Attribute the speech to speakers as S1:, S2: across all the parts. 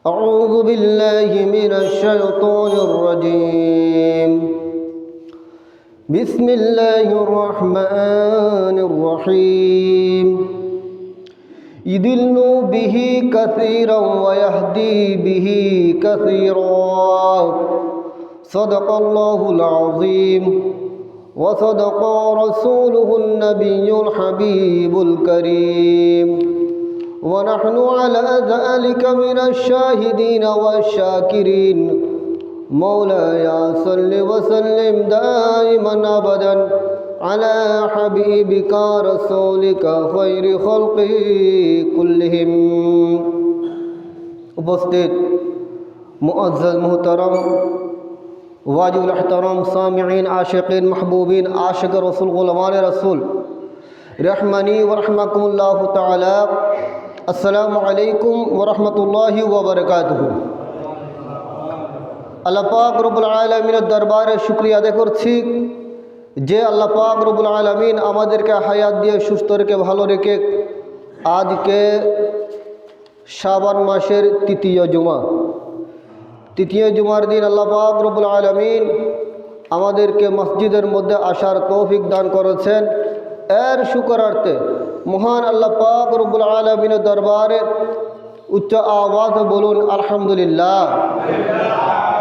S1: أعوذ بالله من الشيطان الرجيم بسم الله الرحمن الرحيم يضل به كثيرا ويهدي به كثيرا صدق الله العظيم وصدق رسوله النبي الحبيب الكريم ونحن على ذلك من الشاهدين والشاكرين مولاي صل وسلم دائما أبدا على حبيبك رسولك خير خلقه كلهم उपस्थित मुअज़्ज़ज़ मुहतरम वाजिबुल एहतराम सामिईन आशिकीन महबूबीन आशिक रसूल गुलामान रसूल रहमानी व रहमकुमुल्लाहु ताला अस्सलामु अलैकुम व रहमतुल्लाहि व बरकातुहू। আল্লাহ পাক রব্বুল আলামিনের দরবারে শুকরিয়া আদায় করছি যে আল্লাহ পাক রব্বুল আলামিন আমাদেরকে হায়াত দিয়ে সুস্থ রেখে ভালো রেখে আজকে শাবান মাসের তৃতীয় জুমার দিন আল্লাহ পাক রব্বুল আলামিন আমাদেরকে মসজিদের মধ্যে আসার তৌফিক দান করেছেন। এর শুকরার্থে মহান আল্লাহ পাক রব্বুল আলামিনের দরবারে উচ্চ আওয়াজে বলুন আলহামদুলিল্লাহ।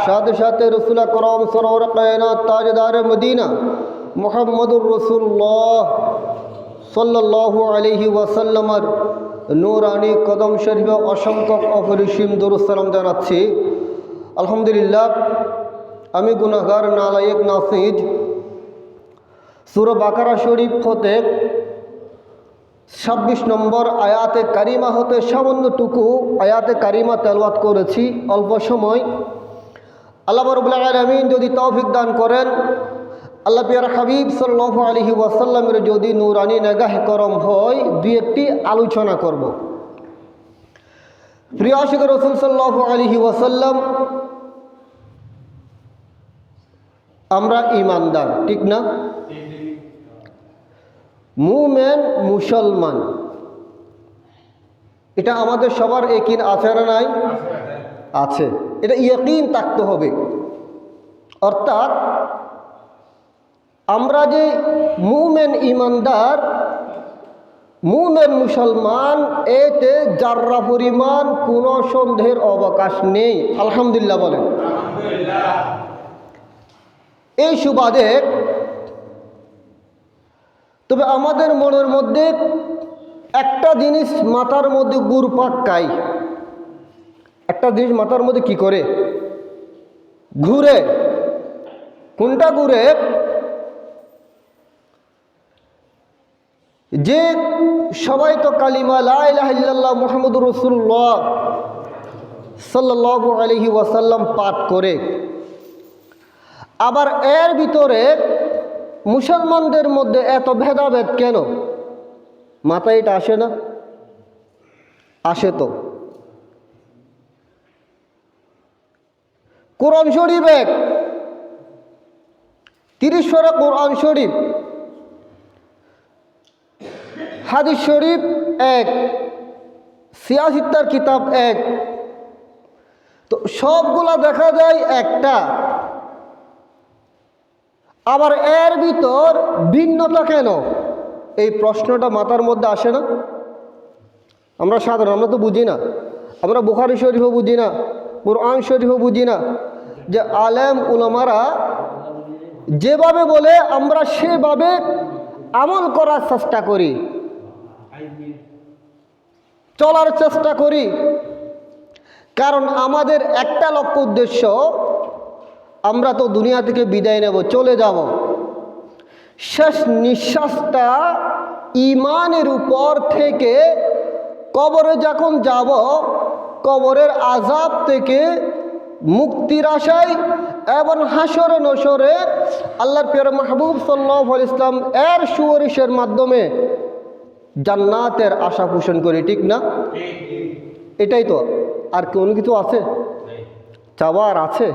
S1: সাথে সাথে রসুল আকরাম সরওয়ার কায়নাত তাজদার মদিনা মুহাম্মদুর রাসূলুল্লাহ সাল্লাল্লাহু আলাইহি ওয়াসাল্লামের নূরানি কদম শরীফে অসংখ্য অপরিসীম দরুদ সালাম জানাচ্ছি। আলহামদুলিল্লাহ, আমি গুনাহগার নালায়েক নাসিজ সূরা বাকারা শরীফ হতে 26 নম্বর আয়াতে কারিমা হতে সামান্যটুকু আয়াতে কারিমা তেলাওয়াত করেছি অল্প সময়। আল্লাহ রাব্বুল আলামিন যদি তৌফিক দান করেন, আল্লাহ পিয়ার হাবিব সাল্লাল্লাহু আলাইহি ওয়াসাল্লামের যদি নূরানি নিগাহ করম হয়, দুই একটি আলোচনা করব। প্রিয় আশিক রাসূল সাল্লাল্লাহু আলাইহি ওয়াসাল্লাম, আমরা ঈমানদার, ঠিক না? মুমিন মুসলমান, এটা আমাদের সবার ইয়াকিন আছে না নাই? আছে। এটা ইয়াকিন থাকতে হবে। অর্থাৎ আমরা যে মুমিন ঈমানদার, মুমিন মুসলমান, এতে যাররা পরিমাণ কোনো সন্দেহের অবকাশ নেই। আলহামদুলিল্লাহ বলেন। এই সুবাদে তবে আমাদের মনের মধ্যে একটা জিনিস মাথার মধ্যে ঘুরপাক খায়। একটা জিনিস মাথার মধ্যে কি করে ঘুরে, কোনটা ঘুরে? যে সবাই তো কালিমা লা ইলাহা ইল্লাল্লাহ মুহাম্মাদুর রাসূলুল্লাহ সাল্লাল্লাহু আলাইহি ওয়াসাল্লাম পাঠ করে, আবার এর ভিতরে মুসলমানদের মধ্যে এত ভেদাভেদ কেন? মাথায় এটা আসে না? আসে তো। কোরআন শরীফ এক, 30 পারা কোরআন শরীফ, হাদিস শরীফ এক, সিয়াসিত্তার কিতাব এক, তো সবগুলা দেখা যায় একটা। আবার এর ভিতর ভিন্নতা কেন? এই প্রশ্নটা মাথার মধ্যে আসে না? আমরা সাধারণ, আমরা তো বুঝি না। আমরা বুখারী শরীফও বুঝি না, কুরআন শরীফও বুঝি না। যে আলেম উলামারা যেভাবে বলে আমরা সেভাবে আমল করার চেষ্টা করি, চলার চেষ্টা করি। কারণ আমাদের একটা লক্ষ্য উদ্দেশ্য, আমরা তো দুনিয়া থেকে বিদায় নেব, চলে যাব। শেষ নিঃশ্বাসটা ঈমানের উপর থেকে কবরে যখন যাব, কবরের আযাব থেকে মুক্তির আশায় এবং হাসরে নসরে আল্লাহর প্রিয় মাহবুব সাল্লাল্লাহু আলাইহি ওয়াসাল্লাম এর সুপারিশের মাধ্যমে জান্নাতের আশা পোষণ করি, ঠিক না? এটাই তো। আর কোনো কিছু আছে? চাওয়ার আছে?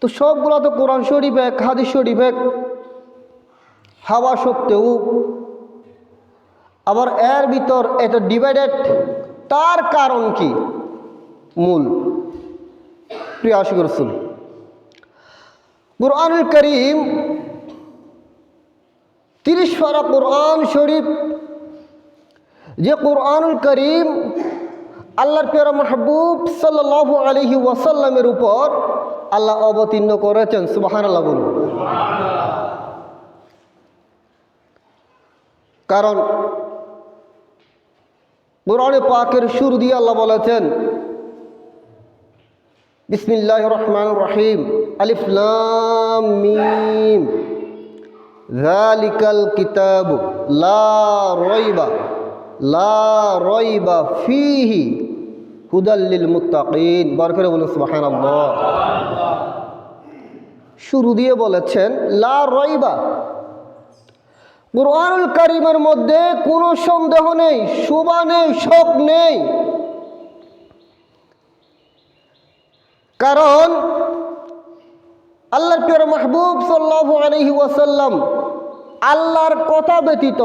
S1: তো সবগুলো তো কোরআন শরীফ এক, হাদিস শরীফ এক, হাওয়া সত্ত্বেও আবার এর ভিতর এত ডিভাইডেড, তার কারণ কি? মূল। প্রিয় আশিক রাসূল, কুরআনুল কারীম 30 পারা কুরআন শরীফ, যে কুরআনুল কারীম আল্লাহর প্রিয় মাহবুব সাল্লাল্লাহু আলাইহি ওয়াসাল্লামের উপর আল্লাহ অবতীর্ণ করেছেন। সুবহানাল্লাহ বলুন। কারণ কুরআনে পাকের শুরু দিয়ে আল্লাহ বলেছেন, বিসমিল্লাহির রহমানির রহিম, আলিফ লাম মিম, যালিকাল কিতাবু লা রাইবা ফীহি হুদাল লিল মুত্তাকিন। বার করে বলুন সুবহানাল্লাহ। শুরু দিয়ে বলেছেন লা রাইবা, কুরআনুল কারীমের মধ্যে কোনো সন্দেহ নেই, শুবা নেই, শক নেই। কারণ আল্লাহর প্রিয় মাহবুব সাল্লাল্লাহু আলাইহি ওয়াসাল্লাম আল্লাহর কথা ব্যতীত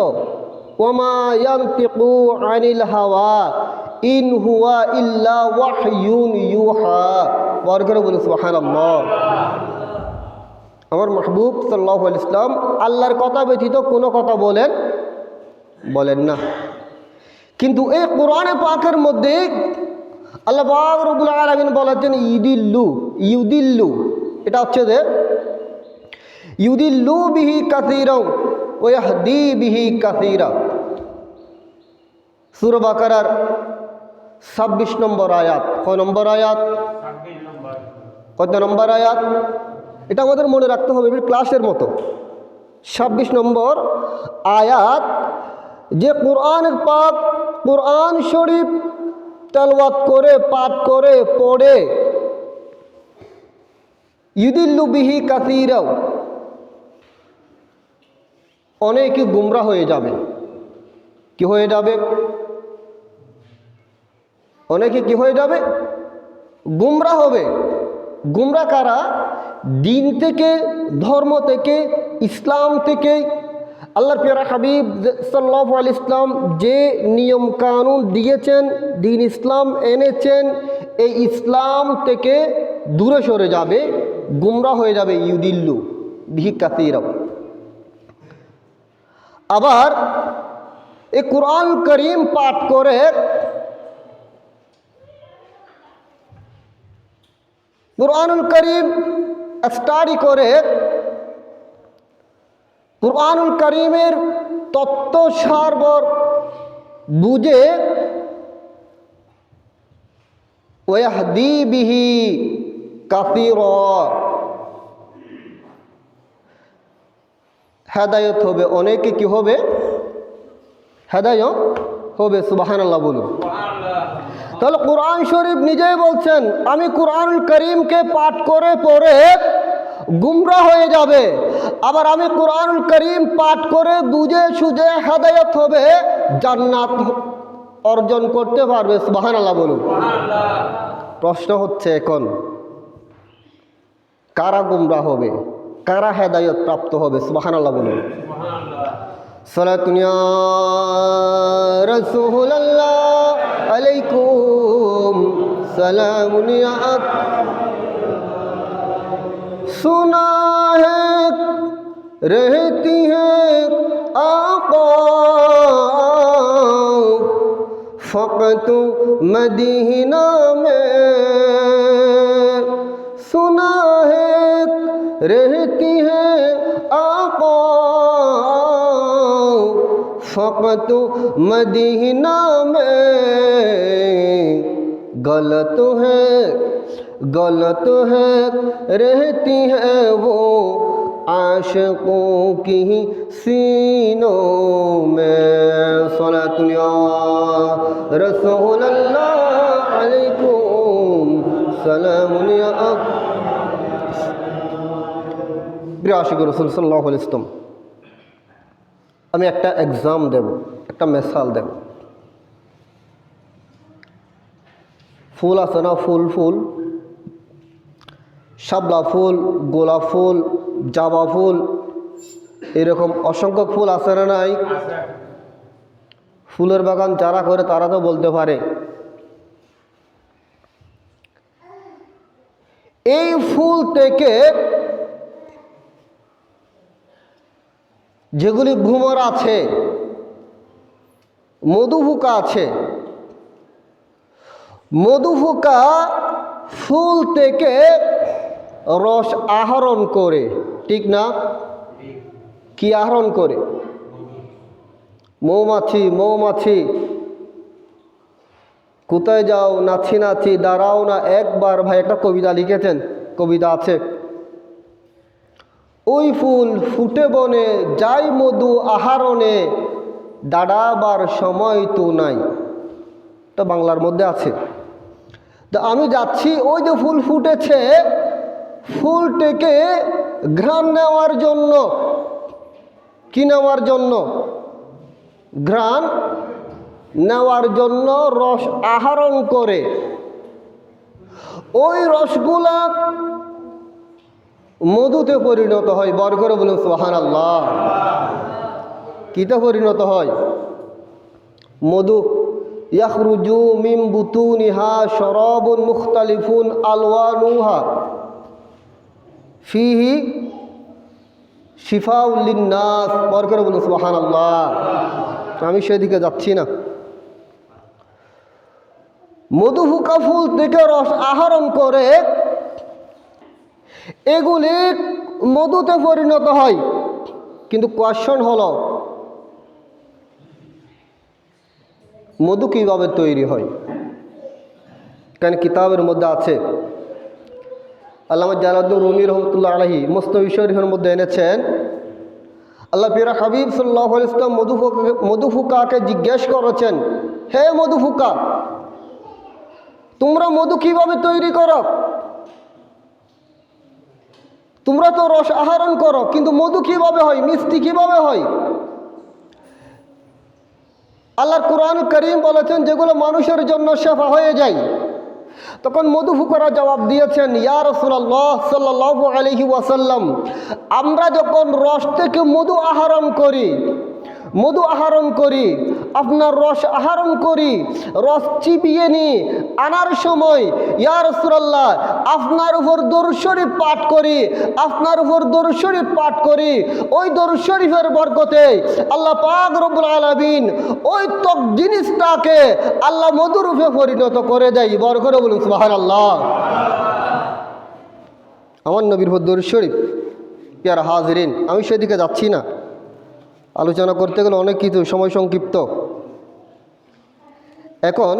S1: ওমা ইয়ানতিকু আনিল হাওয়া ইন হুয়া ইল্লা ওয়াহয়ুন ইউহা। বার করে বলুন সুবহানাল্লাহ। আমার মাহবুব সাল্লাল্লাহু আলাইহি ওয়াসাল্লাম আল্লাহর কথা ব্যতীত কোনো কথা বলেন না। কিন্তু এই কোরআনে পাকের মধ্যে আল্লাহ পাক রব্বুল আলামিন বলেছেন ইউদিল্লু, এটা হচ্ছে যে ইউদিল্লু বিহি কাসীরা ওয়া ইয়াহদি বিহি কাসীরা। সূরা বাকারার 26 নম্বর আয়াত। কয় নম্বর আয়াত? 26 নম্বর। কত নম্বর আয়াত? এটা আমাদের মনে রাখতে হবে, ক্লাসের মতো। 26 নম্বর আয়াত। যে কোরআনের পাক, কোরআন শরীফ তেলাওয়াত করে, পাঠ করে, পড়ে, ইউদিল্লু বিহি কাসীরা, অনেকে গুমরা হয়ে যাবে। কি হয়ে যাবে? অনেকে কি হয়ে যাবে? গুমরা হবে। গুমরা কারা? দিন থেকে, ধর্ম থেকে, ইসলাম থেকে। আল্লাহর প্রিয় হাবিব সাল্লাল্লাহু আলাইহি ওয়াসাল্লাম যে নিয়ম কানুন দিয়েছেন, দিন ইসলাম এনেছেন, এই ইসলাম থেকে দূরে সরে যাবে, গুমরা হয়ে যাবে। ইউদিল্লু বিহি কাসীরা। আবার এই কুরআন কারীম পাঠ করে, কুরআনুল কারীম স্টাডি করে, কুরআনুল কারীমের তত্ত্ব সারবর বুঝে, ওয়াহদি বিহি কাসীরা, হেদায়েত হবে। অনেকে কি হবে? হেদায়েত হবে। সুবহানাল্লাহ বলুন। তাহলে কুরআন শরীফ নিজেই বলছেন, আমি কুরআনুল কারীমকে পাঠ করে পড়ে গুমরা হয়ে যাবে, আবার আমি কুরআনুল কারীম পাঠ করে বুঝে সুঝে হেদায়েত হবে, জান্নাত অর্জন করতে পারবে। সুবহানাল্লাহ বলুন। প্রশ্ন হচ্ছে এখন, কারা গুমরা হবে, কারা হেদায়েত প্রাপ্ত হবে? সুবহানাল্লাহ বলুন। সালাতুন ইয়া রাসূলুল্লাহ আলাইকুম সালামুন ইয়া सुना है रहती है आका फकत मदीना में, सुना है रहती है आका फकत मदीना में, गलत है रहती है वो आशिकों की सीनों में। सलातुन या रसूलल्लाह अलैकुम सलामुन या। প্রিয় আশিক রাসূল সাল্লাল্লাহু আলাইহি ওয়াসাল্লাম, আমি একটা এক্সাম দেব, একটা মিসাল দেব। ফুল আছে না, ফুল, শাপলা ফুল, গোলাপ ফুল, জবা ফুল, এরকম অসংখ্য ফুল আছে না নাই? ফুলের বাগান যারা করে তারা তো বলতে পারে। এই ফুল থেকে যেগুলি ভ্রমর আছে, মধুপোকা আছে, মধুপোকা ফুল থেকে রস আহরণ করে, ঠিক না? কি আহরণ করে? মৌমাছি, মৌমাছি কোথায় যাও নাচি নাচি দাঁড়াও না একবার, ভাই একটা কবিতা লিখেছেন, কবিতা আছে। ওই ফুল ফুটে বনে যাই মধু আহরণে, দাঁড়াবার সময় তো নাই। এটা বাংলার মধ্যে আছে। তো আমি যাচ্ছি, ওই যে ফুল ফুটেছে, ফুলটাকে ঘ্রাণ নেওয়ার জন্য। কি নেওয়ার জন্য? ঘ্রাণ নেওয়ার জন্য রস আহরণ করে। ওই রসগুলা মধুতে পরিণত হয়। বর করে বলুন সুবহানাল্লাহ। কিতে পরিণত হয়? মধু। ইয়াখরুজু মিন বুতুনিহা শরাবুন মুখতালিফুন আলওয়ানুহা ফিহি শিফাউল লিন্নাস। বর করে বলুন সুবহানাল্লাহ। আমি সেদিকে যাচ্ছি না। মধুপোকা ফুল থেকে রস আহরণ করে এগুলি মধুতে পরিণত হয়। কিন্তু কোয়েশ্চন হলো, মধু কিভাবে তৈরি হয়? কারণ কিতাবের মধ্যে আছে, আল্লামা জালালউদ্দিন রুমি রহমতুল্লাহ আলাইহি মুস্তাফি শরীফের মধ্যে এনেছেন, আল্লাহ পিরা হাবিব সাল্লাল্লাহু আলাইহি ওয়াসাল্লাম মধুপোকাকে জিজ্ঞেস করেছেন, হে মধুপোকা, তোমরা মধু কিভাবে তৈরি করো? তোমরা তো রস আহরণ করো, কিন্তু মধু কিভাবে হয়, মিষ্টি কিভাবে হয়? আল্লাহর কুরআন কারীম বলেছেন যেগুলো মানুষের জন্য শেফা হয়ে যায়। তখন মধুপোকারা জবাব দিয়েছেন, ইয়া রাসূলুল্লাহ সাল্লাল্লাহু আলাইহি ওয়াসাল্লাম, আমরা যখন রস থেকে মধু আহরণ করি, আপনার রস আহরণ করি, রস চিবিয়ে নিই, আনার সময় ইয়া রাসূলুল্লাহ আপনার উপর দরুদ শরীফ পাঠ করি, ওই দরুদ শরীফের বরকতে আল্লাহ পাক রব্বুল আলামিন ওই ত্বক জিনিসটাকে আল্লাহ মধুরূপে পরিণত করে দেয়। বর করে বলুন সুবহানাল্লাহ। আমার নবীর উপর দরুদ শরীফ। প্যারা হাজিরিন, আমি সেদিকে যাচ্ছি না। আলোচনা করতে গেলে অনেক কিছু, সময় সংক্ষিপ্ত। এখন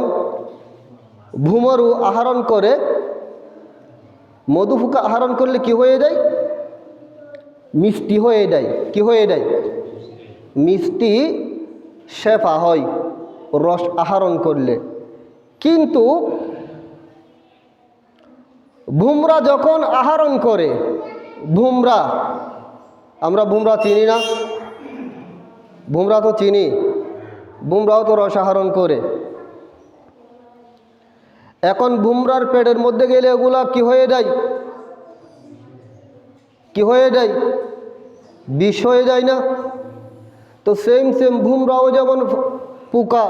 S1: ভ্রমরু আহরণ করে, মধুপোকা আহরণ করলে কি হয়ে যায়? মিষ্টি হয়ে যায়। কি হয়ে যায়? মিষ্টি শেফা হয় রস আহরণ করলে। কিন্তু ভুমরা যখন আহরণ করে, আমরা ভুমরা চিনি না? ভুমরা তো চিনি, ভুমরাও তো রস আহরণ করে। এখন ভুমরার পেটের মধ্যে গেলে ওগুলা কি হয়ে যায়? বিষ হয়ে যায় না? তো সেম ভুমরাও যেমন পোকা,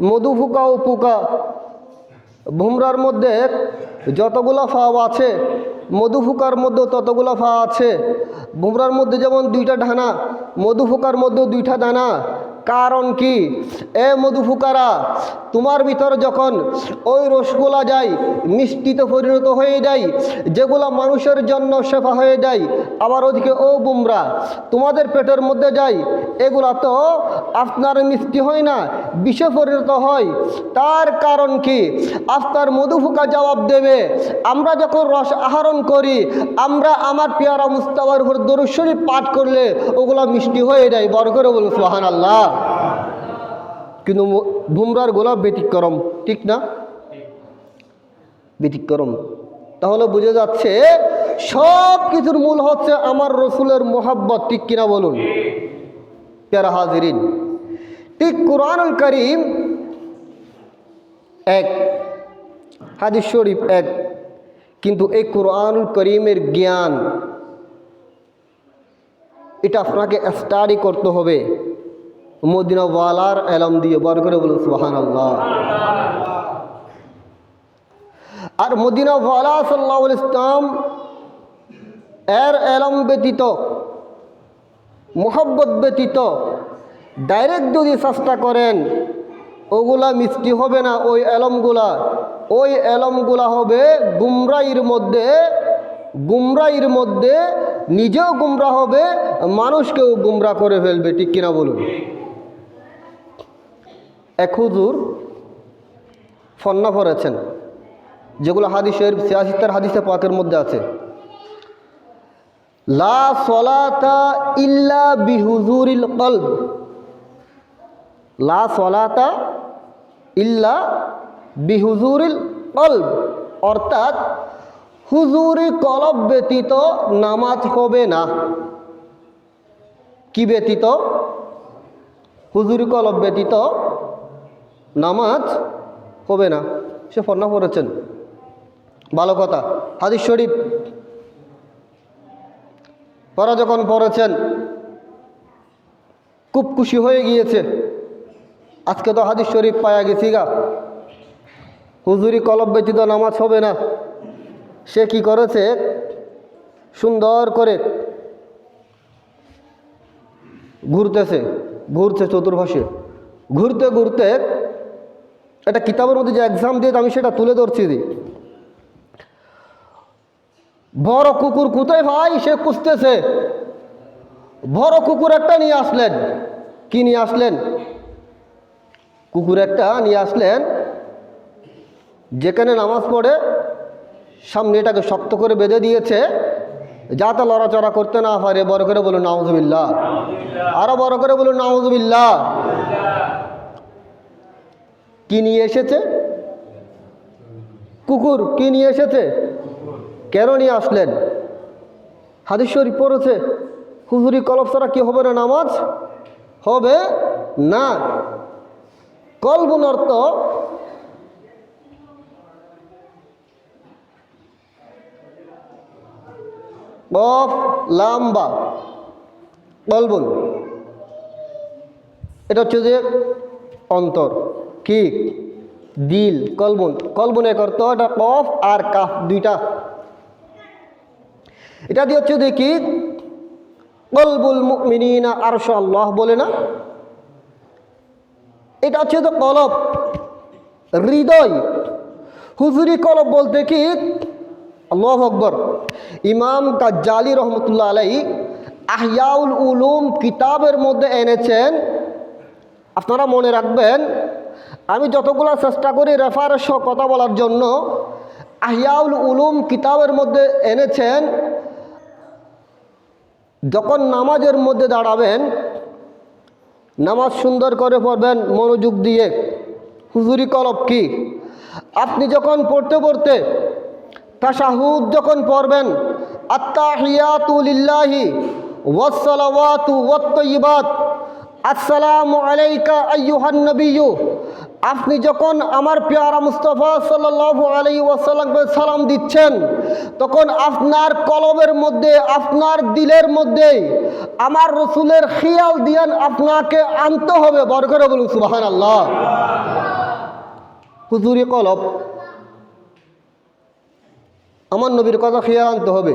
S1: মধুপোকাও পোকা। ভুমরার মধ্যে যতগুলা ফাও আছে, মধুপোকার মধ্যেও ততগুলা ফা আছে। ভুমরার মধ্যে যেমন 2টা ডানা, মধুপোকার মধ্যেও 2টা দানা। কারণ কি? এ মধুপোকারা, তোমার ভিতর যখন ওই রসগোলা যায়, মিষ্টিতে পরিণত হয়ে যায়, যেগুলা মানুষের জন্য শেফা হয়ে যায়। আবার ওদিকে ও বুমরা তোমাদের পেটের মধ্যে যায়, এগুলা তো আপনার মিষ্টি হয় না, বিষে পরিণত হয়। তার কারণ কি? আপনার মধুপোকা জবাব দেবে, আমরা যখন রস আহরণ করি, আমরা আমার পেয়ারা মুস্তাফার উপর দরুদ শরীফ পাঠ করলে ওগুলা মিষ্টি হয়ে যায়। বড় করে বলুন সুবহানাল্লাহ। কিন্তু ভুমরার গোলাপ ব্যতিক্রম, ঠিক না? ব্যতিক্রম। তাহলে বুঝে যাচ্ছে সব কিছুর মূল হচ্ছে আমার রসুলের মোহাব্বত, ঠিক কিনা বলুন প্যারা হাজিরিন। ঠিক কুরআনুল কারীম এক, হাদিস শরীফ এক, কিন্তু এই কুরআনুল কারীমের জ্ঞান এটা আপনাকে স্টাডি করতে হবে মদিনা ওয়ালার এলম দিয়ে। বড় করে বলুন সুবহানাল্লাহ। আর মদিনা ওয়ালা সাল্লাল্লাহু আলাইহি ইসলাম এর এলম ব্যতীত, মোহব্বত ব্যতীত ডাইরেক্ট যদি চেষ্টা করেন, ওগুলা মিষ্টি হবে না। ওই এলমগুলা হবে গুমরাহির মধ্যে নিজেও গুমরা হবে, মানুষকেও গুমরা করে ফেলবে। ঠিক কিনা বলুন? এক হুজুর ফন্না পড়েছেন, যেগুলো হাদিসের 86 হাদিসে পাকের মধ্যে আছে। লা সলাতা ইল্লা বিহুজুরিল কলব, লা সলাতা ইল্লা বিহুজুরিল কলব, অর্থাৎ হুজুরি কলব ব্যতীত নামাজ হবে না। কি ব্যতীত? হুজুরি কলব ব্যতীত নামাজ হবে না। সে ফন্না পড়েছেন, ভালো কথা। হাদিস শরীফ পড়া যখন পড়েছেন খুব খুশি হয়ে গিয়েছে, আজকে তো হাদিস শরীফ পায়া গেছি গা, হুজুরি কলব ব্যতীত নামাজ হবে না। সে কি করেছে, সুন্দর করে ঘুরছে চতুর্পাশে, ঘুরতে ঘুরতে একটা কিতাবের মধ্যে যে এক্সাম দিয়ে আমি সেটা তুলে ধরছি। বড় কুকুর কোথায় ভাই, সে খুঁজতেছে। বড় কুকুর একটা নিয়ে আসলেন। কি নিয়ে আসলেন? কুকুর একটা নিয়ে আসলেন, যেখানে নামাজ পড়ে সামনে এটাকে শক্ত করে বেঁধে দিয়েছে, যাতে লড়াচড়া করতে না পারে। বড় করে বলুন নাউজুবিল্লাহ, আরো বড় করে বলুন নাউজুবিল্লাহ। কি নিয়ে এসেছে? কুকুর। কি নিয়ে এসেছে? কেন নিয়ে আসলেন? হাদিস শরীফ পড়েছে, হুজুরি কলব ছাড়া কি হবে না? নামাজ হবে না। কলবুন অর্থ কফ লাম্বা, কলবুন, এটা হচ্ছে যে অন্তর। কি? দিল। কলবুন এক অর্থ, এটা কফ আর কাফ দুইটা। এটা দিয়ে হচ্ছে দেখি কলবুল মুমিনিনা আরশ আল্লাহ বলে না, এটা হচ্ছে তো কলব, হৃদয়। হুজুরি কলব বলতে কি? আল্লাহু আকবার। ইমাম গাজ্জালী রহমতুল্লাহ আলাইহি আহইয়াউল উলুম কিতাবের মধ্যে এনেছেন। আপনারা মনে রাখবেন, আমি যতগুলো চেষ্টা করি রেফারেন্স কথা বলার জন্য, আহইয়াউল উলুম কিতাবের মধ্যে এনেছেন, যখন নামাজের মধ্যে দাঁড়াবেন, নামাজ সুন্দর করে পড়বেন মনোযোগ দিয়ে। হুজুরি কলব কি? আপনি যখন পড়তে তাশাহুদ যখন পড়বেন, আত্তাহিয়াতু লিল্লাহি ওয়াসসালাওয়াতু ওয়াত-তাইয়্যিবাত, আসসালামু আলাইকা আইয়ুহান নবিয়্যু, আপনি যখন আমার পেয়ারা মুস্তাফা সাল্লাল্লাহু আলাইহি ওয়াসাল্লামকে সালাম দিচ্ছেন, তখন আপনার কলবের মধ্যে, আপনার দিলের মধ্যে আমার রসুলের খেয়াল দিয়ান আপনাকে আনতে হবে। বড় করে বলুন সুবহানাল্লাহ। হুজুরি কলব, আমার নবীর কথা খেয়াল আনতে হবে।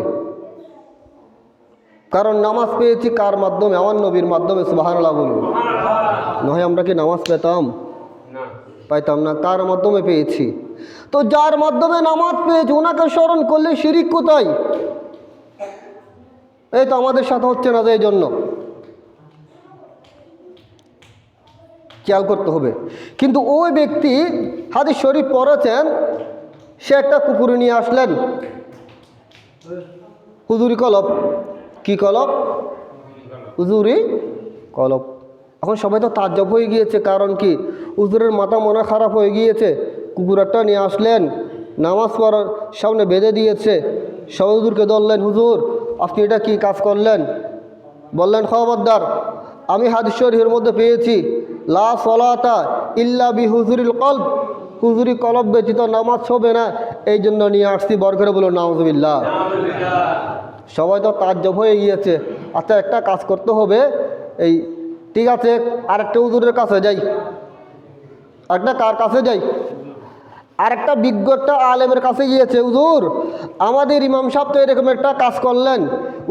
S1: কারণ নামাজ পেয়েছি কার মাধ্যমে? আমার নবীর মাধ্যমে। সুবহানাল্লাহ বলুন। নয় আমরা কি নামাজ পাইতাম না? কার মাধ্যমে পেয়েছি? তো যার মাধ্যমে নামাজ পেয়েছি ওনাকে স্মরণ করলে শিরিক কোথায়? এই তো আমাদের সাথে হচ্ছে না, এই জন্য খেয়াল করতে হবে। কিন্তু ওই ব্যক্তি হাদিস শরীফ পড়েছেন, সে একটা কুকুর নিয়ে আসলেন। হুজুরি কলব। কি কলব? হুজুরি কলব। এখন সবাই তো তাজ্জব হয়ে গিয়েছে। কারণ কি? হুজুরের মাথা মনে খারাপ হয়ে গিয়েছে। কুকুর একটা নিয়ে আসলেন, নামাজ পড়ার সামনে বেঁধে দিয়েছে। সবাই হুজুরকে ধরলেন, হুজুর আপনি এটা কি কাজ করলেন? বললেন, খবরদার, আমি হাদিস শরীফের মধ্যে পেয়েছি, লা সলাতা ইল্লা বিহুজুরিল কলব, হুজুরি কলব ব্যতীত নামাজ হবে না, এই জন্য নিয়ে আসছি। বড় করে বলুন নাউজুবিল্লাহ। সবাই তো তাজ্জব হয়ে গিয়েছে। আচ্ছা, একটা কাজ করতে হবে, এই ঠিক আছে, আরেকটা হুজুরের কাছে যাই, একটা কার কাছে যাই, আর একটা বিজ্ঞ একটা আলেমের কাছে গিয়েছে, হুজুর আমাদের ইমাম সাহেব তো এরকম একটা কাজ করলেন,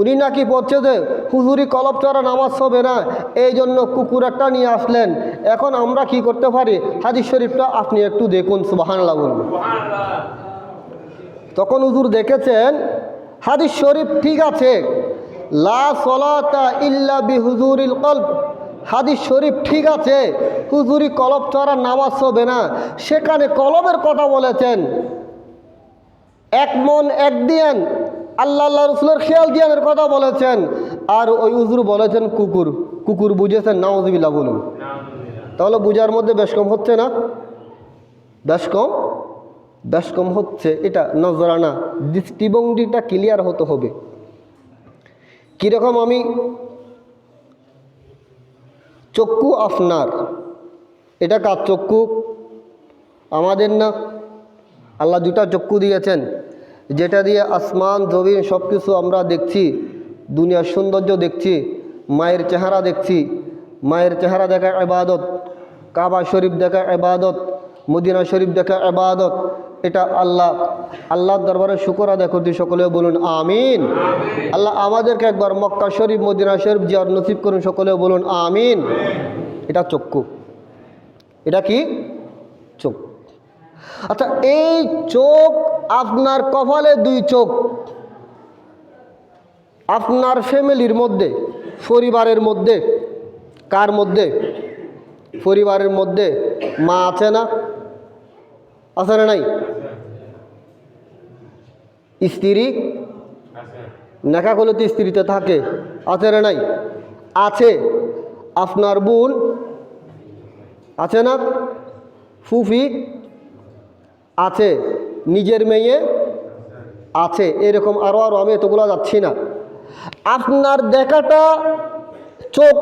S1: উনি নাকি বলছে যে হুজুরি কলব চড়া নামাজ হবে না, এই জন্য কুকুর একটা নিয়ে আসলেন, এখন আমরা কি করতে পারি? হাদিস শরীফটা আপনি একটু দেখুন, সুবহানাল্লাহ বলুন। তখন হুজুর দেখেছেন হাদিস শরীফ ঠিক আছে, লা সলাতা ইল্লা বিহুজুরিল কলব, হাদিস শরীফ ঠিক আছে, হুজুরি কলব চড়া নামাজ হবে না, সেখানে কলবের কথা বলেছেন, এক মন এক দিয়ান, আল্লাহ রসুলের খেয়াল দিয়ানের কথা বলেছেন, আর ওই হুজুর বলেছেন কুকুর। কুকুর বুঝেছেন? নাউযুবিল্লাহ বলুন। তাহলে বুঝার মধ্যে বেশ কম হচ্ছে না? বেশ কম হচ্ছে। এটা নজরানা, দৃষ্টিভঙ্গিটা ক্লিয়ার হতে হবে। কীরকম? আমি চক্ষু আপনার, এটা কার চক্ষু? আমাদের না? আল্লাহ দুটা চক্ষু দিয়েছেন, যেটা দিয়ে আসমান জমিন সব কিছু আমরা দেখছি, দুনিয়ার সৌন্দর্য দেখছি, মায়ের চেহারা দেখছি। মায়ের চেহারা দেখা ইবাদত, কাবা শরীফ দেখা ইবাদত, মদিনা শরীফ দেখা ইবাদত। এটা আল্লাহর দরবারে শুকর আদায় করতে সকলে বলুন আমিন। আল্লাহ আমাদেরকে একবার মক্কা শরীফ মদিনা শরীফ জিয়ারত নসিব করুন, সকলে বলুন আমিন। এটা চক্ষু। এটা কি? চোখ। আচ্ছা, এই চোখ আপনার কপালে দুই চোখ, আপনার ফ্যামিলির মধ্যে, পরিবারের মধ্যে, কার মধ্যে? পরিবারের মধ্যে মা আছে না? আছে না নাই? স্ত্রী নেকা করলে তো স্ত্রীতে থাকে, আছে না নাই? আছে। আপনার বোন আছে না? ফুফি আছে, নিজের মেয়ে আছে, এরকম আরও আমি এতগুলো যাচ্ছি না। আপনার দেখাটা চোখ,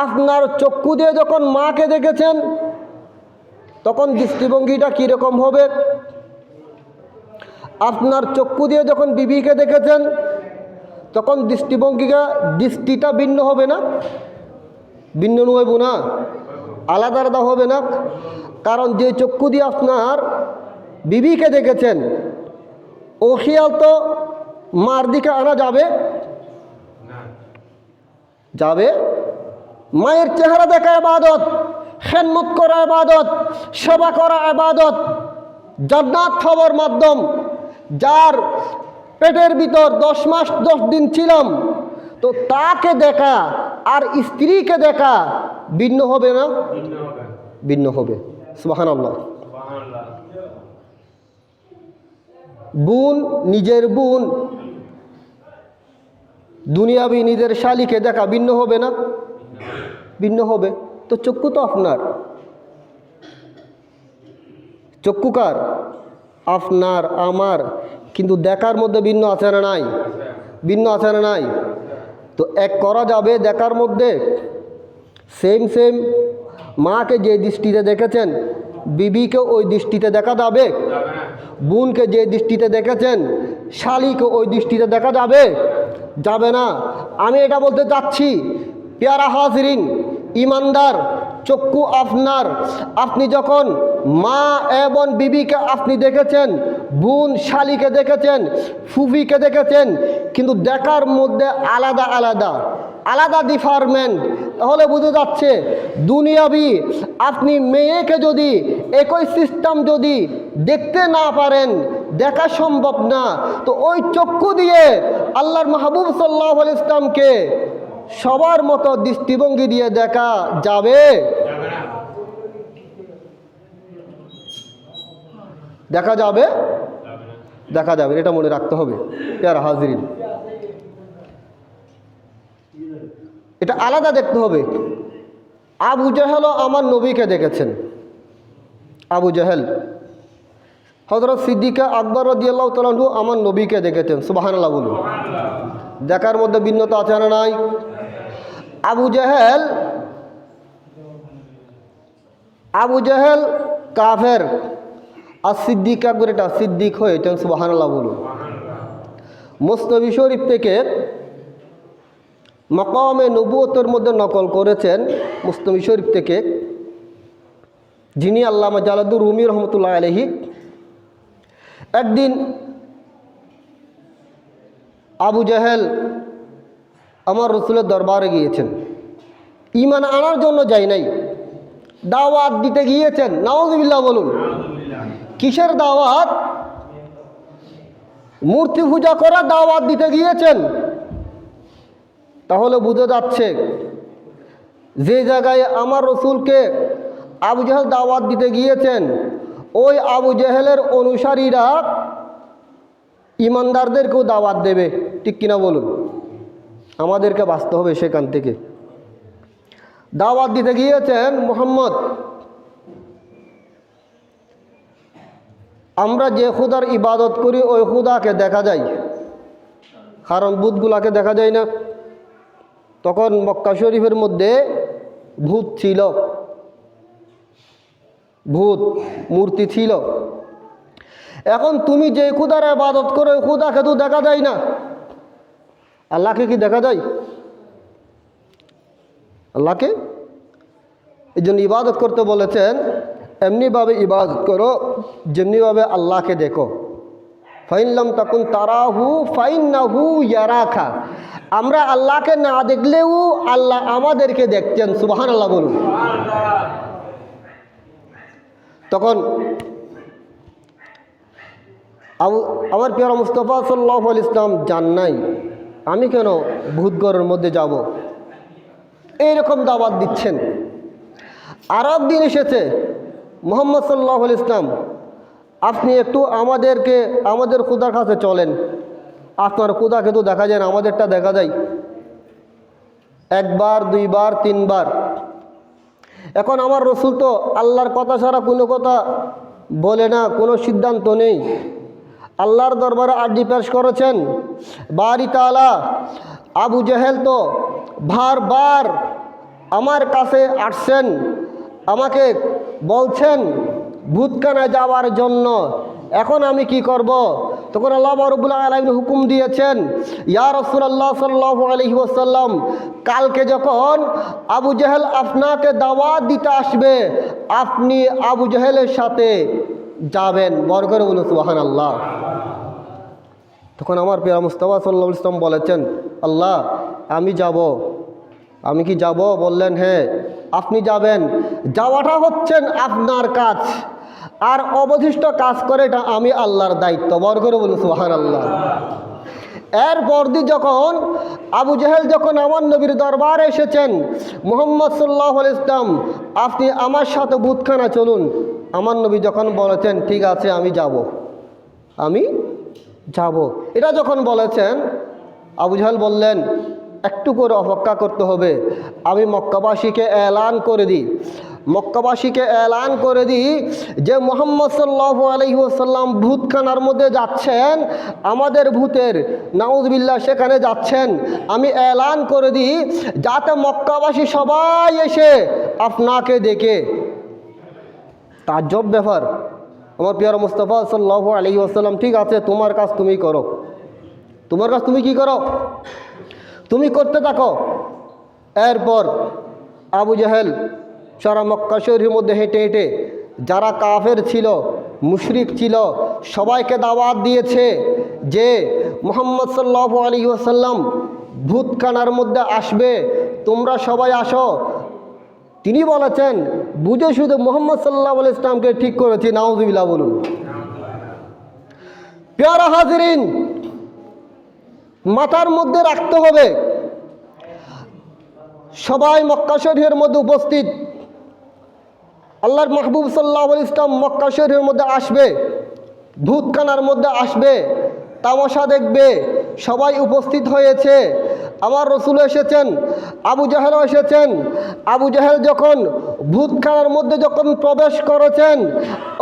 S1: আপনার চক্ষু দিয়ে যখন মাকে দেখেছেন তখন দৃষ্টিভঙ্গিটা কীরকম হবে? আপনার চক্ষু দিয়ে যখন বিবিকে দেখেছেন তখন দৃষ্টিটা ভিন্ন হবে না? ভিন্ন হইব না? আলাদা আলাদা হবে না? কারণ যে চক্ষু দিয়ে আপনার বিবিকে দেখেছেন ও খেয়াল তো মার দিকে আনা যাবে? মায়ের চেহারা দেখা ইবাদত, খেদমত করা ইবাদত, সেবা করা ইবাদত, জান্নাত হওয়ার মাধ্যম। যার পেটের ভিতর 10 মাস 10 দিন ছিলাম, তো তাকে দেখা আর স্ত্রীকে দেখা ভিন্ন হবে না? ভিন্ন হবে। সুবহানাল্লাহ। বোন, নিজের বোন, দুনিয়াবি নিজের শালিকে দেখা ভিন্ন হবে না? ভিন্ন হবে। তো চক্ষু তো আপনার, চক্ষু কার? আপনার, আমার, কিন্তু দেখার মধ্যে ভিন্ন আছে না নাই? ভিন্ন আছে না নাই? তো এক করা যাবে দেখার মধ্যে? সেম মাকে যে দৃষ্টিতে দেখেছেন বিবিকে ওই দৃষ্টিতে দেখা যাবে? বোনকে যে দৃষ্টিতে দেখেছেন শালিকে ওই দৃষ্টিতে দেখা যাবে? যাবে না। আমি এটা বলতে চাচ্ছি, পেয়ারা হাজরিন, ইমানদার, চক্ষু আপনার। আপনি যখন মা এবং বিবিকে আপনি দেখেছেন, বোন শালিকে দেখেছেন, ফুফিকে দেখেছেন, কিন্তু দেখার মধ্যে আলাদা ডিপার্টমেন্ট, তাহলে বুঝে যাচ্ছে দুনিয়াবি আপনি মেয়েকে যদি একই সিস্টেম যদি দেখতে না পারেন, দেখা সম্ভব না, তো ওই চক্ষু দিয়ে আল্লাহর মাহবুব সাল্লাল্লাহু আলাইহি ওয়াসাল্লামকে সবার মতো দৃষ্টিভঙ্গি দিয়ে দেখা যাবে? দেখা যাবে? দেখা যাবে, এটা মনে রাখতে হবে পেয়ারা হাজরিন। এটা আলাদা দেখতে হবে। আবু জাহেলও আমার নবীকে দেখেছেন। আবু জাহেল, হযরত সিদ্দিকা আকবর রাদিয়াল্লাহু তাআলা আনহু আমার নবীকে দেখেছেন। সুবহানাল্লাহ বলুন। দেখার মধ্যে ভিন্নতা আছে না নাই? আবু জাহেল কাফের, আর সিদ্দিক আকবর এটা সিদ্দিক হয়েছেন। সুবহানাল্লাহ বলুন। মুসনদ শরীফ থেকে মাকামে নবুয়তের মধ্যে নকল করেছেন, মুসনদ শরীফ থেকে যিনি আল্লামা জালালউদ্দিন রুমি রহমতুল্লাহ আলাইহি, একদিন আবু জাহেল আমার রসুলের দরবারে গিয়েছেন, ঈমান আনার জন্য যাই নাই, দাওয়াত দিতে গিয়েছেন। নাউযুবিল্লাহ বলুন। কিসের দাওয়াত? মূর্তি পূজা করা দাওয়াত দিতে গিয়েছেন। তাহলে বুঝে যাচ্ছে যে জায়গায় আমার রসুলকে আবু জাহেল দাওয়াত দিতে গিয়েছেন, ওই আবু জাহেলের অনুসারীরা ইমানদারদেরকেও দাওয়াত দেবে, ঠিক কিনা বলুন? আমাদেরকে বাঁচতে হবে সেখান থেকে। দাওয়াত দিতে গিয়েছেন মুহাম্মদ, আমরা যে খুদার ইবাদত করি ওই খুদাকে দেখা যায়, কারণ ভূতগুলাকে দেখা যায় না। তখন মক্কা শরীফের মধ্যে ভূত ছিল, ভূত মূর্তি ছিল। এখন তুমি যে খুদার ইবাদত করো ওই খুদাকে তো দেখা যায় না। আল্লাহকে কি দেখা যায়? আল্লাহকে এই জন্য ইবাদত করতে বলেছেন, এমনিভাবে ইবাদত করো যেমনিভাবে আল্লাহকে দেখো। ফাইনলাম তাকুন তারাহু ফাইন্নাহু ইয়ারাকা। আমরা আল্লাহকে না দেখলেও আল্লাহ আমাদেরকে দেখছেন। সুবহানাল্লাহ বলুন। তখন আমার প্রিয় মুস্তাফা সাল্লাল্লাহু আলাইহি ওয়াসাল্লাম জান নাই আমি কেন ভূতঘরের মধ্যে যাব, এইরকম দাওয়াত দিচ্ছেন। আর একদিন এসেছে মুহাম্মদ সাল্লাল্লাহু আলাইহি ওয়াসাল্লাম, আপনি একটু আমাদের খুদার কাছে চলেন। আপনার খুদাকে তো দেখা যায় না, আমাদেরটা দেখা যায়। একবার, দুইবার, তিনবার। এখন আমার রসুল তো আল্লাহর কথা ছাড়া কোনো কথা বলে না, কোনো সিদ্ধান্ত নেই। আল্লাহর দরবারে আর্জি পেশ করেছেন বারি তাআলা। আবু জাহেল তো বারবার আমার কাছে আসছেন, আমাকে বলছেন ভূতখানায় যাওয়ার জন্য। এখন আমি কি করব? তখন আল্লাহ রাব্বুল আলামিন হুকুম দিয়েছেন, ইয়া রাসূলুল্লাহ সাল্লাল্লাহু আলাইহি ওয়াসাল্লাম, কালকে যখন আবু জাহেল আপনাকে দাওয়াত দিতে আসবে, আপনি আবু জাহেলের সাথে যাবেন। বড় করে বলুন সুবহানাল্লাহ। তখন আমার প্রিয় মুস্তাফা সাল্লাল্লাহু আলাইহি ওয়াসাল্লাম বলেছেন, আল্লাহ আমি যাব। আমি কি যাব? বললেন হ্যাঁ আপনি যাবেন। যাওয়াটা হচ্ছেন আপনার কাজ, আর অবশিষ্ট কাজ করে এটা আমি আল্লাহর দায়িত্ব। বড় করে বলুন সুবহানাল্লাহ। এরপর দিন যখন আবু জাহেল যখন আমার নবীর দরবারে এসেছেন, মুহাম্মদ সাল্লাল্লাহু আলাইহি ওয়াসাল্লাম আপনি আমার সাথে ভূতখানা চলুন। আমার নবী যখন বলেছেন ঠিক আছে আমি যাব, এটা যখন বলেছেন, আবু জাহেল বললেন একটু করে অপেক্ষা করতে হবে, আমি মক্কাবাসীকে এলান করে দিই যে মুহাম্মদ সাল্লাল্লাহু আলাইহি ওয়াসাল্লাম ভূতখানার মধ্যে যাচ্ছেন, আমাদের ভূতের নাউযুবিল্লাহ সেখানে যাচ্ছেন। আমি এলান করে দিই যাতে মক্কাবাসী সবাই এসে আপনাকে দেখে। তাজ্জব ব্যাপার। আমার প্রিয় মুস্তাফা সাল্লাল্লাহু আলাইহি ওয়াসাল্লাম, ঠিক আছে তোমার কাজ তুমি করো। তোমার কাজ তুমি কি করো? তুমি করতে থাকো। এরপর আবু জাহেল সারা মক্কা শহরের মধ্যে হেঁটে হেঁটে যারা কাফের ছিল, মুশরিক ছিল, সবাইকে দাওয়াত দিয়েছে যে মুহাম্মদ সাল্লাল্লাহু আলাইহি ওয়াসাল্লাম ভূতখানার মধ্যে আসবে, তোমরা সবাই আসো। তিনি বলেছেন বুঝে শুধু মুহাম্মদ সাল্লাল্লাহু আলাইহি ওয়াসাল্লামকে ঠিক করেছি। নাউযুবিল্লাহ বলুন। প্রিয় হাজিরিন, মাথার মধ্যে রাখতে হবে সবাই মক্কা শরীফের মধ্যে উপস্থিত। আল্লাহর মাহবুব সাল্লাল্লাহু আলাইহি ওয়াসাল্লাম মক্কা শরীফের মধ্যে আসবে, ভূতখানার মধ্যে আসবে, তামাশা দেখবে। সবাই উপস্থিত হয়েছে। আমার রসুল এসেছেন, আবু জাহেলও এসেছেন। আবু জাহেল যখন ভূতখানার মধ্যে যখন প্রবেশ করেছেন,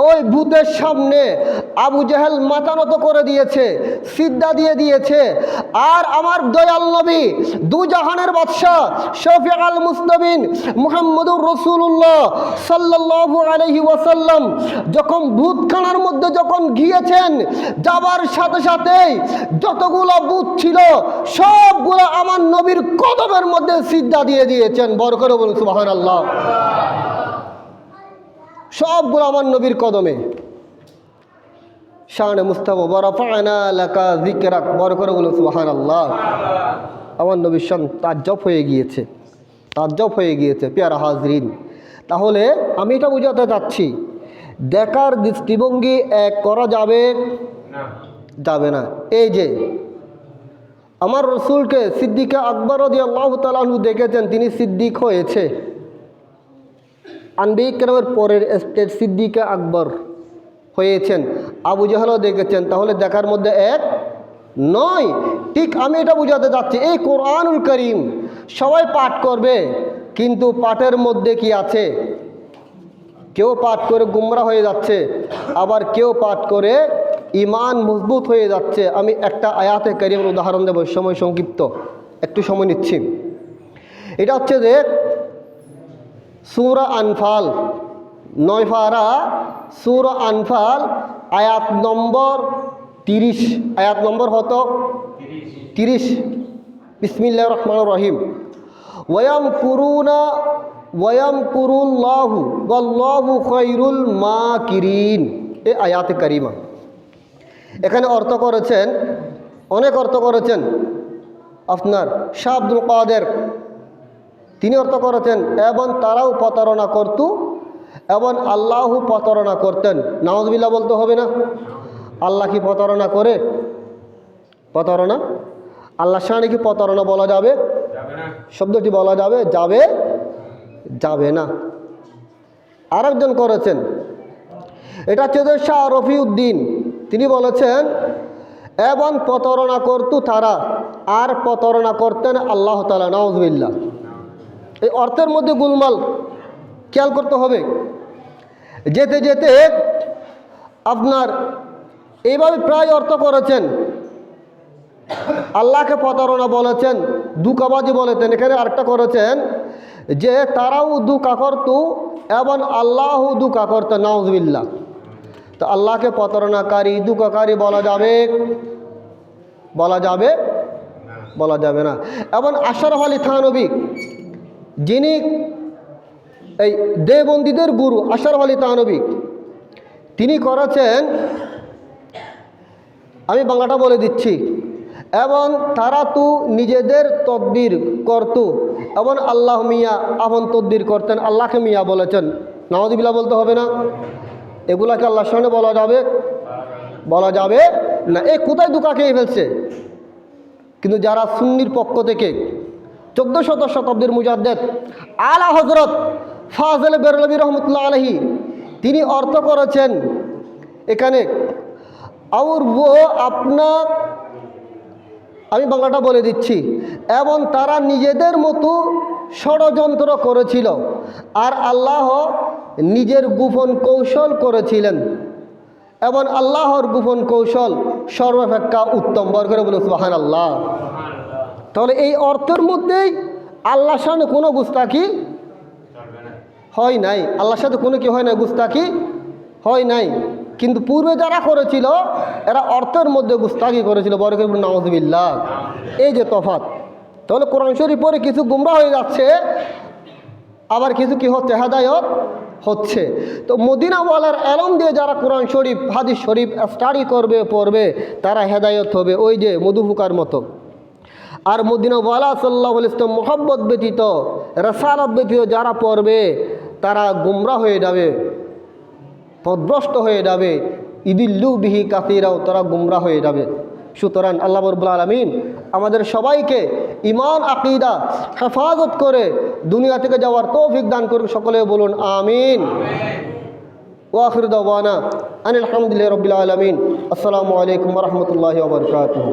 S1: ওই ভূতের সামনে আবু জাহেল মাথা নত করে দিয়েছে, সিজদা দিয়ে দিয়েছে। আর আমার দয়াল নবী, দু জাহানের বাদশাহ, শফিউল মুজতাবিন মুহাম্মদুর রাসূলুল্লাহ সাল্লাল্লাহু আলাইহি ওয়াসাল্লাম যখন ভূতখানার মধ্যে যখন গিয়েছেন, যাবার সাথে সাথেই যতগুলো ভূত ছিল সবগুলো আমার নবীর কদমের মধ্যে সিজদা দিয়ে দিয়েছেন। বড় করে বলুন সুবহানাল্লাহ। সবগুলো আমার নবীর কদমে। শানে মুস্তাফা ওয়া রাফা'না লাকা যিকরাক, বড় করে বলুন সুবহানাল্লাহ। আমার নবীর শান তাজ্জব হয়ে গিয়েছে, তাজ্জব হয়ে গিয়েছে। পেয়ারা হাজরিন, তাহলে আমি এটা বোঝাতে চাচ্ছি, দেখার দৃষ্টিভঙ্গি এক করা যাবে যাবে না। এই যে আমার রসুলকে সিদ্দিকে আকবর রাদিয়াল্লাহু তাআলা আনহু দেখেছেন, তিনি সিদ্দিক হয়েছে। আনবিয়া কেরামের পরের স্টেট সিদ্দিকে আকবর হয়েছেন। আবু জাহলও দেখেছেন, তাহলে দেখার মধ্যে এক নয়। ঠিক আমি এটা বোঝাতে চাচ্ছি, এই কোরআনুল করিম সবাই পাঠ করবে, কিন্তু পাঠের মধ্যে কি আছে? কেউ পাঠ করে গুমরা হয়ে যাচ্ছে, আবার কেউ পাঠ করে ইমান মজবুত হয়ে যাচ্ছে। আমি একটা আয়াতে কারিমের উদাহরণ দেব, সময় সংক্ষিপ্ত, একটু সময় নিচ্ছি। এটা হচ্ছে যে সূরা আনফাল, 9 পারা সূরা আনফাল, আয়াত নম্বর 30, আয়াত নম্বর হত 30। বিসমিল্লাহির রহমানির রহিম। ওয়ায়ামকুরুল্লাহু ওয়াল্লাহু খায়রুল মাকিরিন। এই আয়াতে কারিমা এখানে অর্থ করেছেন, অনেক অর্থ করেছেন আপনার শাহ আব্দুল কাদের, তিনি অর্থ করেছেন এবং তারাও প্রতারণা করত এবং আল্লাহও প্রতারণা করতেন। নাউযুবিল্লাহ বলতে হবে না? আল্লাহ কি প্রতারণা করে? প্রতারণা আল্লাহ শানে কি প্রতারণা বলা যাবে? শব্দটি বলা যাবে? যাবে যাবে না। আরেকজন করেছেন, এটা হচ্ছে শাহ রফিউদ্দিন, তিনি বলেছেন এবং প্রতারণা করত তারা, আর প্রতারণা করতেন আল্লাহ তাআলা। নাউযুবিল্লাহ। এই অর্থের মধ্যে গোলমাল খেয়াল করতে হবে। যেতে যেতে আপনার এইভাবে প্রায় অর্থ করেছেন, আল্লাহকে প্রতারণা বলেছেন, দুকাবাজি বলেছেন। এখানে আরেকটা করেছেন যে তারাও দুকা করত এবং আল্লাহও দুকা করতেন। নাউযুবিল্লাহ। তো আল্লাহকে প্রতারণাকারী, দুকাকারী বলা যাবে? বলা যাবে? বলা যাবে না। এবং আশরাফ আলী থানভী, যিনি এই দেওবন্দীদের গুরু আশরাফ আলী থানভী, তিনি করেছেন, আমি বাংলাটা বলে দিচ্ছি, এবং তারা তো নিজেদের তদবির করত এবং আল্লাহ মিয়া আপন তদবির করতেন। আল্লাহকে মিয়া বলেছেন। নাউযুবিল্লাহ বলতে হবে না? এগুলাকে আল্লাহর সামনে বলা যাবে? বলা যাবে না। এই কোথায় দুকা খেয়ে ফেলছে। কিন্তু যারা সুন্নির পক্ষ থেকে 14শত শতাব্দীর মুজাদ্দেদ আলা হযরত ফাজল বেরলভী রহমতুল্লাহ আলাইহি, তিনি অর্থ করেছেন এখানে, আর ও আপনার, আমি বাংলাটা বলে দিচ্ছি, এবং তারা নিজেদের মতো ষড়যন্ত্র করেছিল আর আল্লাহ নিজের গোপন কৌশল করেছিলেন এবং আল্লাহর গোপন কৌশল সর্বাপেক্ষা উত্তম। বর করে বলুন সুবহানাল্লাহ। তাহলে এই অর্থের মধ্যেই আল্লাহর সামনে কোনো গুস্তাখি হয় নাই, আল্লাহর সাথে কোনো কি হয় নাই, গুস্তাখি হয় নাই। কিন্তু পূর্বে যারা করেছিল এরা অর্থের মধ্যে গুস্তাখি করেছিল। বর করে বলুন নাউযুবিল্লাহ। এই যে তফাৎ। তাহলে কোরআন শরীফ পড়ে কিছু গুমরা হয়ে যাচ্ছে, আবার কিছু কি হচ্ছে, হেদায়েত হচ্ছে। তো মদিনাওয়ালার এলম দিয়ে যারা কোরআন শরীফ, হাদিস শরীফ স্টাডি করবে, পড়বে, তারা হেদায়েত হবে, ওই যে মধুফুকার মতো। আর মদিনাওয়ালা সাল্লাল্লাহু আলাইহি ওয়াসাল্লাম মুহাব্বত ব্যতীত, রাসালাত ব্যতীত যারা পড়বে, তারা গুমরা হয়ে যাবে, পথভ্রষ্ট হয়ে যাবে। ইদিল্লু বিহি কাসীরাও, তারা গুমরা হয়ে যাবে। সুতরাং আল্লাহ রাব্বুল আলামিন আমাদের সবাইকে ঈমান আকীদা হেফাজত করে দুনিয়া থেকে যাওয়ার তৌফিক দান করুন। সকলে বলুন আমিন। ওয়া আখিরু দাওয়ানা আনিল হামদুলিল্লাহি রাব্বিল আলামিন। আসসালামু আলাইকুম ওয়া রাহমাতুল্লাহি ওয়া বারাকাতুহু।